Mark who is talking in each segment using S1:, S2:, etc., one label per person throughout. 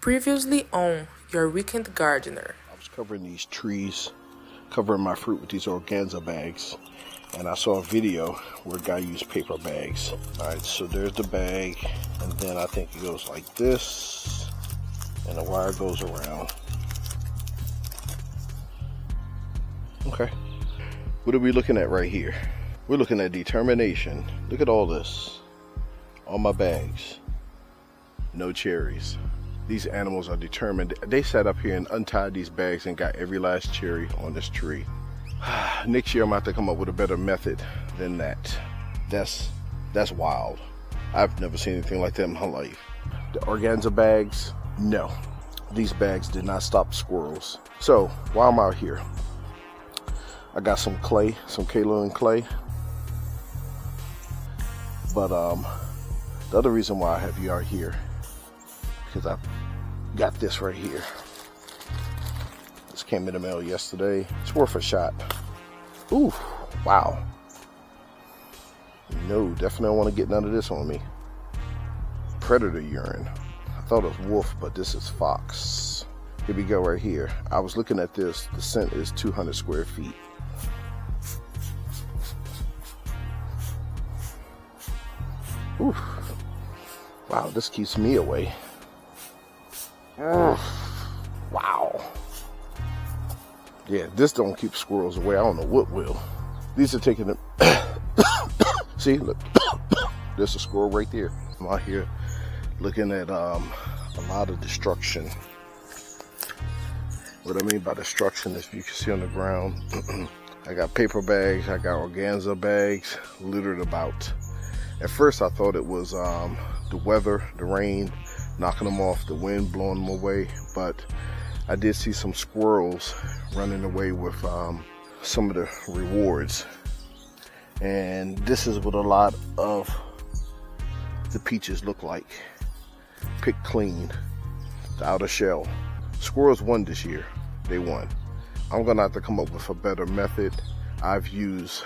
S1: Previously on Your Weekend Gardener.
S2: I was covering these trees, covering my fruit with these organza bags, and I saw a video where a guy used paper bags. Alright, so there's the bag, and then I think it goes like this, and the wire goes around. Okay, what are we looking at right here? We're looking at determination. Look at all this. All my bags. No cherries. These animals are determined. They sat up here and untied these bags and got every last cherry on this tree. Next year I'm going to have to come up with a better method than that. That's wild. I've never seen anything like that in my life. The organza bags, no. These bags did not stop squirrels. So while I'm out here, I got some clay, some kaolin clay. But the other reason why I have you out here, because I got this right here. This came in the mail yesterday. It's worth a shot. Ooh, wow. No, definitely don't want to get none of this on me. Predator urine. I thought it was wolf, but this is fox. Here we go right here. I was looking at this. The scent is 200 square feet. Ooh. Wow, this keeps me away. Wow. Yeah, this don't keep squirrels away. I don't know what will. These are taking them. See, look. There's a squirrel right there. I'm out here looking at a lot of destruction. What I mean by destruction is, you can see on the ground, I got paper bags, I got organza bags littered about. At first I thought it was the weather, the rain, knocking them off, the wind blowing them away, but I did see some squirrels running away with some of the rewards. And this is what a lot of the peaches look like. Picked clean, the outer shell. Squirrels won this year. They won. I'm gonna have to come up with a better method. I've used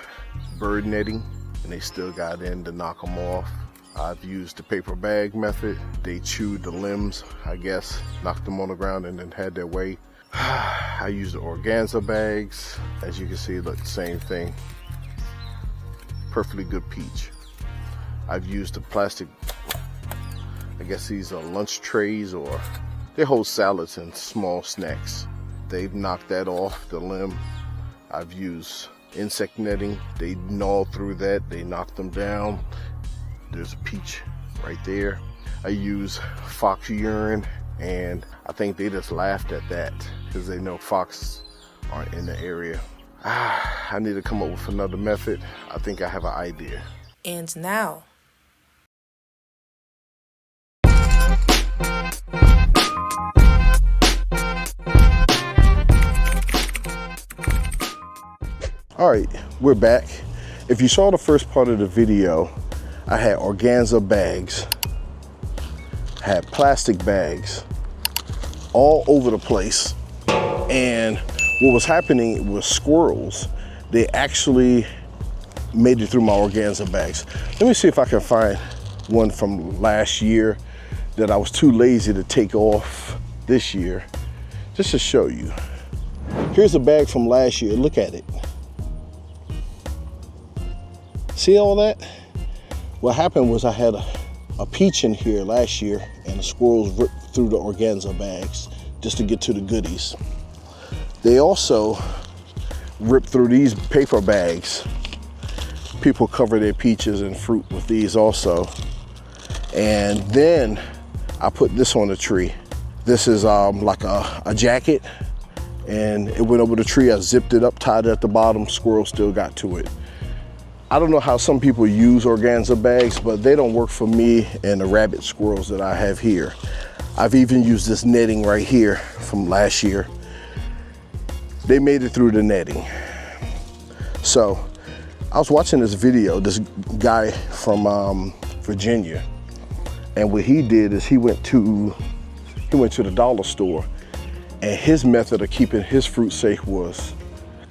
S2: bird netting and they still got in to knock them off. I've used the paper bag method. They chewed the limbs, I guess, knocked them on the ground and then had their way. I used the organza bags. As you can see, look, the same thing. Perfectly good peach. I've used the plastic, I guess these are lunch trays, or they hold salads and small snacks. They've knocked that off the limb. I've used insect netting. They gnawed through that. They knocked them down. There's a peach right there. I use fox urine, and I think they just laughed at that because they know foxes aren't in the area. I need to come up with another method. I think I have an idea.
S1: And now,
S2: all right, we're back. If you saw the first part of the video, I had organza bags, had plastic bags all over the place. And what was happening was squirrels, they actually made it through my organza bags. Let me see if I can find one from last year that I was too lazy to take off this year, just to show you. Here's a bag from last year, look at it. See all that? What happened was I had a peach in here last year and the squirrels ripped through the organza bags just to get to the goodies. They also ripped through these paper bags. People cover their peaches and fruit with these also. And then I put this on the tree. This is like a jacket, and it went over the tree. I zipped it up, tied it at the bottom. Squirrels still got to it. I don't know how some people use organza bags, but they don't work for me and the rabbit squirrels that I have here. I've even used this netting right here from last year. They made it through the netting. So I was watching this video, this guy from Virginia, and what he did is he went to the dollar store, and his method of keeping his fruit safe was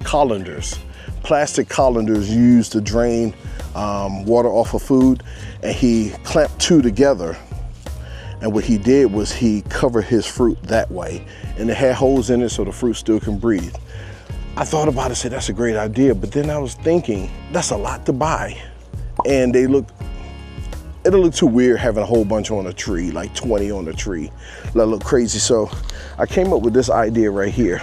S2: colanders. Plastic colanders used to drain water off of food, and he clamped two together And what he did was he covered his fruit that way, and it had holes in it so the fruit still can breathe. I thought about it, said that's a great idea, but then I was thinking that's a lot to buy, and it'll look too weird having a whole bunch on a tree, like 20 on a tree. That'll look crazy. So I came up with this idea right here.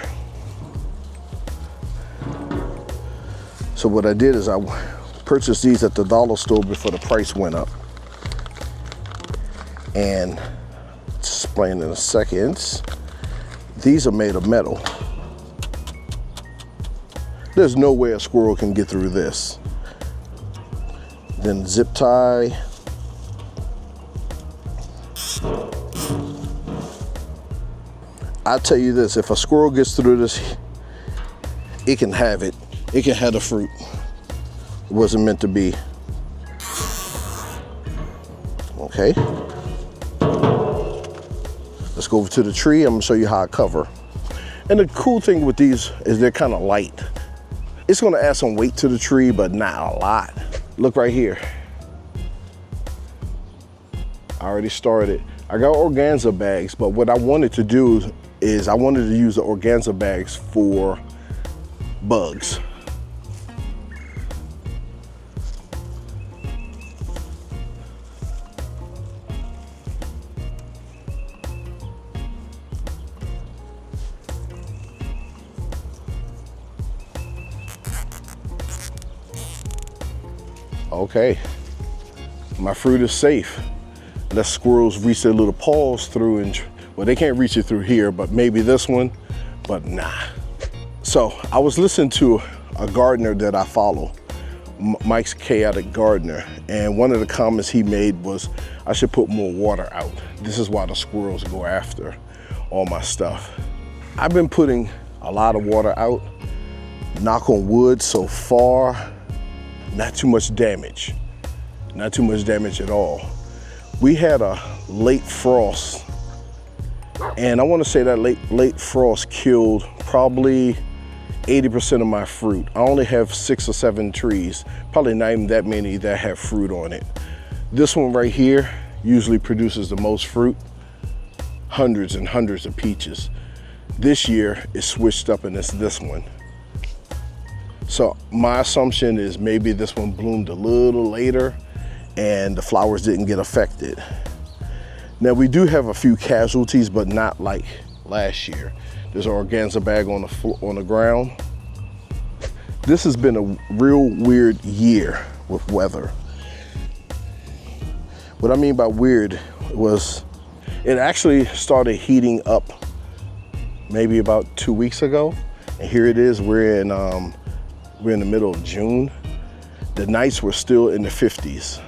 S2: So what I did is I purchased these at the dollar store before the price went up. And explain in a second, these are made of metal. There's no way a squirrel can get through this. Then zip tie. I'll tell you this, if a squirrel gets through this, it can have it. It can have the fruit. It wasn't meant to be. Okay. Let's go over to the tree. I'm gonna show you how I cover. And the cool thing with these is they're kind of light. It's gonna add some weight to the tree, but not a lot. Look right here. I already started. I got organza bags, but what I wanted to do is I wanted to use the organza bags for bugs. Okay, my fruit is safe. Let squirrels reach their little paws through, and well, they can't reach it through here, but maybe this one, but nah. So I was listening to a gardener that I follow, Mike's Chaotic Gardener, and one of the comments he made was I should put more water out. This is why the squirrels go after all my stuff. I've been putting a lot of water out. Knock on wood, so far, not too much damage. Not too much damage at all. We had a late frost, and I want to say that late frost killed probably 80% of my fruit. I only have 6 or 7 trees, probably not even that many that have fruit on it. This one right here usually produces the most fruit, hundreds and hundreds of peaches. This year it switched up and it's this one. So my assumption is maybe this one bloomed a little later and the flowers didn't get affected. Now we do have a few casualties, but not like last year. There's an organza bag on the ground. This has been a real weird year with weather. What I mean by weird was it actually started heating up maybe about 2 weeks ago. And here it is, we're in the middle of June. The nights were still in the 50s.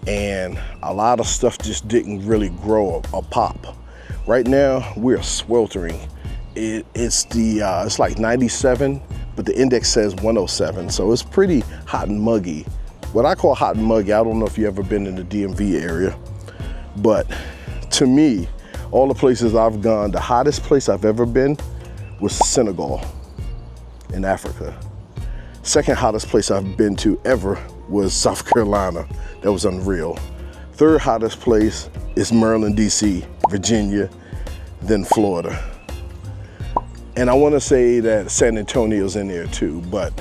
S2: And a lot of stuff just didn't really grow or pop. Right now, we're sweltering. It's like 97, but the index says 107, so it's pretty hot and muggy. What I call hot and muggy, I don't know if you've ever been in the DMV area, but to me, all the places I've gone, the hottest place I've ever been was Senegal in Africa. Second hottest place I've been to ever was South Carolina. That was unreal. Third hottest place is Maryland, DC, Virginia, then Florida. And I want to say that San Antonio's in there too, but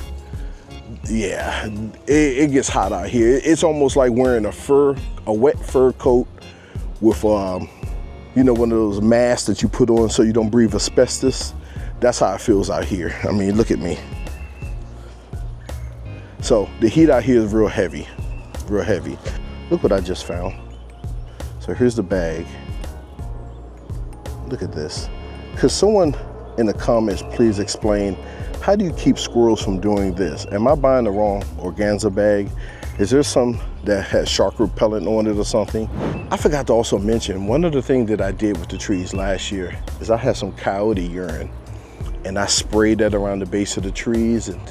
S2: yeah, it gets hot out here. It's almost like wearing a wet fur coat with, you know, one of those masks that you put on so you don't breathe asbestos. That's how it feels out here. I mean, look at me. So the heat out here is real heavy, real heavy. Look what I just found. So here's the bag. Look at this. Could someone in the comments please explain, how do you keep squirrels from doing this? Am I buying the wrong organza bag? Is there some that has shark repellent on it or something? I forgot to also mention, one of the things that I did with the trees last year is I had some coyote urine and I sprayed that around the base of the trees, and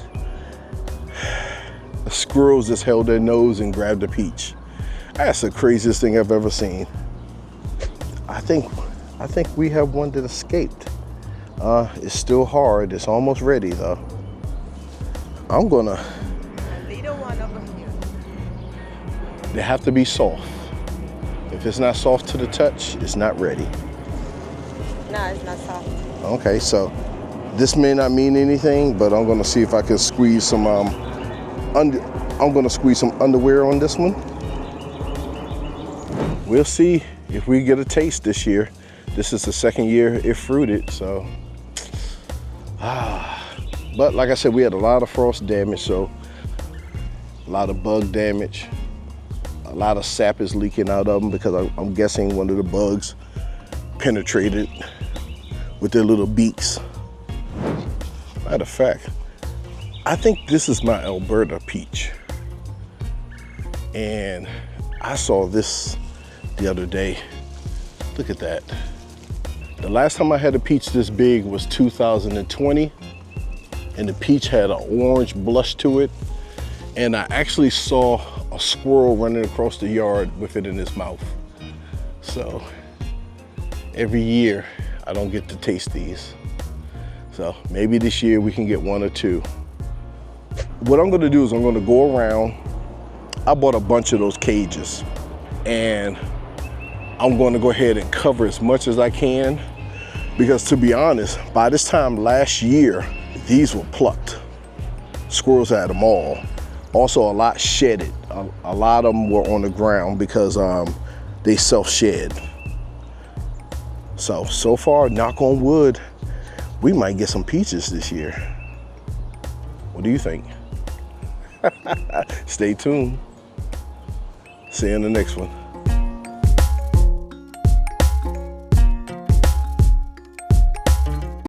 S2: the squirrels just held their nose and grabbed a peach. That's the craziest thing I've ever seen. I think we have one that escaped. It's still hard. It's almost ready though. I'm gonna. They have to be soft. If If it's not soft to the touch, it's not ready.
S3: No, it's not soft.
S2: Okay, so this may not mean anything, but I'm gonna see if I can squeeze some I'm gonna squeeze some underwear on this one. We'll see if we get a taste this year. This is the second year it fruited, so. But like I said, we had a lot of frost damage, so a lot of bug damage. A lot of sap is leaking out of them because I'm guessing one of the bugs penetrated with their little beaks. Matter of fact, I think this is my Alberta peach. And I saw this the other day. Look at that. The last time I had a peach this big was 2020, and the peach had an orange blush to it. And I actually saw a squirrel running across the yard with it in his mouth. So every year I don't get to taste these. So maybe this year we can get one or two. What I'm gonna do is I'm gonna go around. I bought a bunch of those cages, and I'm gonna go ahead and cover as much as I can, because to be honest, by this time last year, these were plucked. Squirrels had them all. Also a lot shedded. A lot of them were on the ground because they self-shed. So far, knock on wood, we might get some peaches this year. What do you think? Stay tuned. See you in the next one.